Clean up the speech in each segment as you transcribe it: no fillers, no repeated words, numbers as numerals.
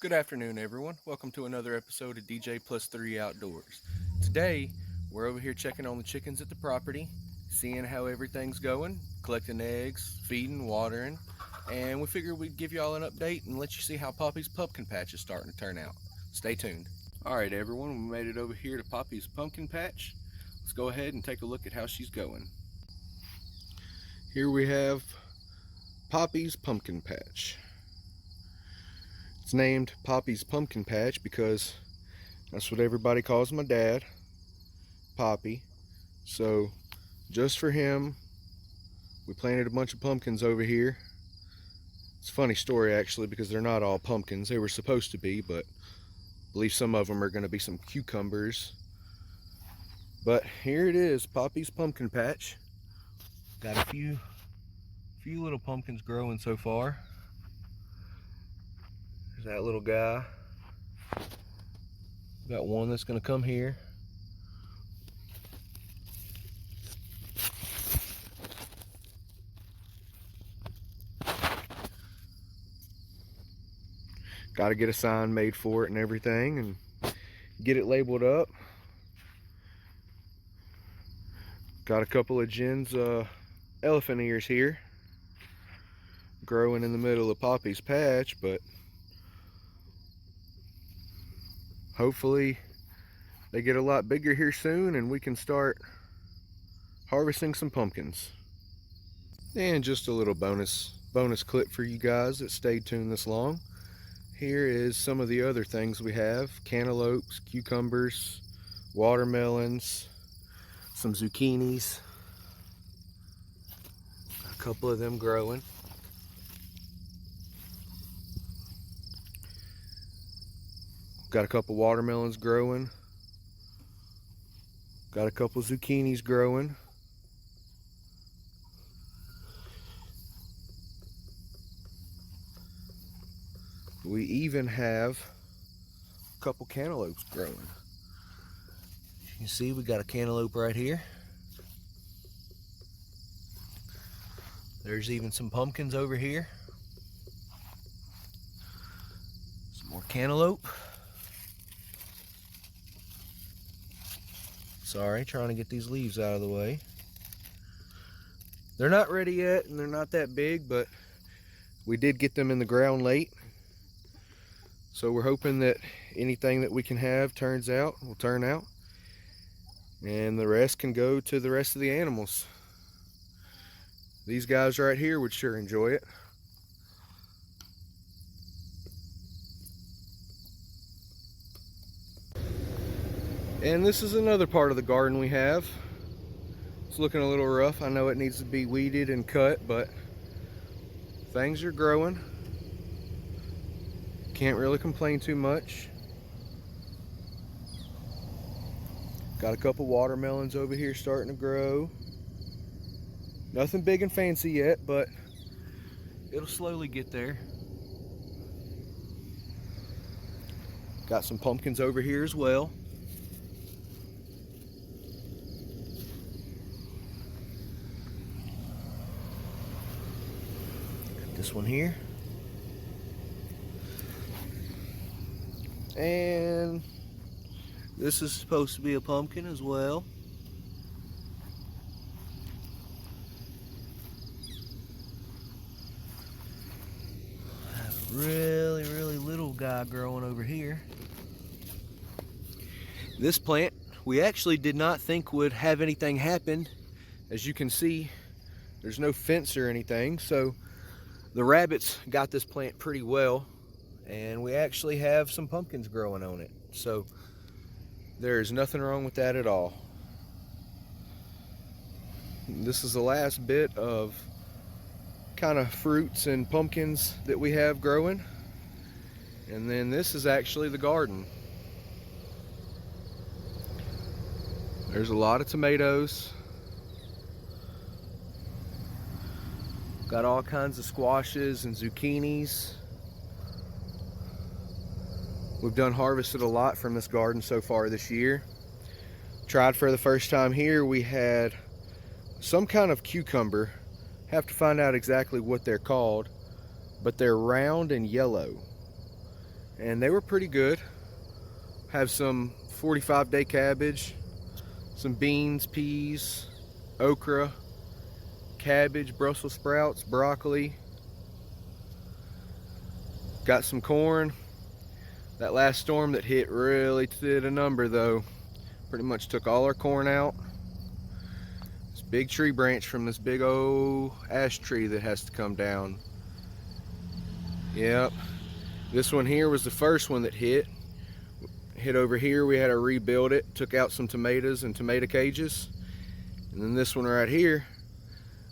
Good afternoon, everyone. Welcome to another episode of DJ Plus 3 Outdoors. Today, we're over here checking on the chickens at the property, seeing how everything's going, collecting eggs, feeding, watering, and we figured we'd give you all an update and let you see how Poppy's pumpkin patch is starting to turn out. Stay tuned. All right, everyone, we made it over here to Poppy's pumpkin patch. Let's go ahead and take a look at how she's going. Here we have Poppy's pumpkin patch. It's named Poppy's Pumpkin Patch because that's what everybody calls my dad, Poppy. So just for him, we planted a bunch of pumpkins over here. It's a funny story actually because they're not all pumpkins. They were supposed to be, but I believe some of them are going to be some cucumbers. But here it is, Poppy's Pumpkin Patch. Got a few little pumpkins growing so far. There's that little guy. Got one that's going to come here. Got to get a sign made for it and everything and get it labeled up. Got a couple of Jen's elephant ears here growing in the middle of Poppy's patch, but hopefully they get a lot bigger here soon and we can start harvesting some pumpkins. And just a little bonus clip for you guys that stayed tuned this long. Here is some of the other things we have: cantaloupes, cucumbers, watermelons, some zucchinis, a couple of them growing. Got a couple watermelons growing. Got a couple zucchinis growing. We even have a couple cantaloupes growing. You can see we got a cantaloupe right here. There's even some pumpkins over here. Some more cantaloupe. Sorry, trying to get these leaves out of the way. They're not ready yet and they're not that big, but we did get them in the ground late. So we're hoping that anything that we can have will turn out. And the rest can go to the rest of the animals. These guys right here would sure enjoy it. And this is another part of the garden we have. It's looking a little rough. I know it needs to be weeded and cut, but things are growing. Can't really complain too much. Got a couple watermelons over here starting to grow. Nothing big and fancy yet, but it'll slowly get there. Got some pumpkins over here as well. Got this one here. And this is supposed to be a pumpkin as well. I have a really little guy growing over here. This plant we actually did not think would have anything happen. As you can see, there's no fence or anything, so the rabbits got this plant pretty well. And we actually have some pumpkins growing on it, so there is nothing wrong with that at all. This is the last bit of kind of fruits and pumpkins that we have growing, and then this is actually the garden. There's a lot of tomatoes. Got all kinds of squashes and zucchinis. We've done harvested a lot from this garden so far this year. Tried for the first time here, we had some kind of cucumber. Have to find out exactly what they're called, but they're round and yellow. and they were pretty good. Have some 45-day cabbage, some beans, peas, okra, cabbage, Brussels sprouts, broccoli. Got some corn. That last storm that hit really did a number though. Pretty much took all our corn out. This big tree branch from this big old ash tree that has to come down. Yep. This one here was the first one that hit. Hit over here, we had to rebuild it. Took out some tomatoes and tomato cages. And then this one right here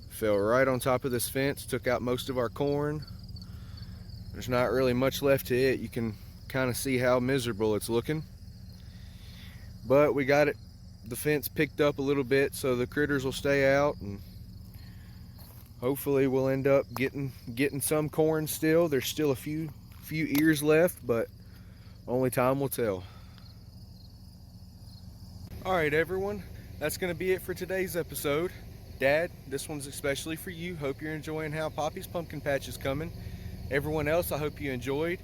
fell right on top of this fence, took out most of our corn. There's not really much left to it. You can kind of see how miserable it's looking. But we got the fence picked up a little bit so the critters will stay out, and hopefully we'll end up getting some corn still. There's still a few ears left, but only time will tell. Alright everyone, that's going to be it for today's episode. Dad, this one's especially for you. Hope you're enjoying how Poppy's pumpkin patch is coming. Everyone else, I hope you enjoyed.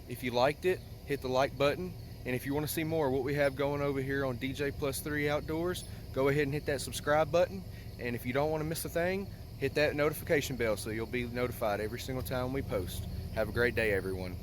If you liked it, hit the like button. And if you want to see more of what we have going over here on DJ+3 Outdoors, go ahead and hit that subscribe button. And if you don't want to miss a thing, hit that notification bell so you'll be notified every single time we post. Have a great day, everyone.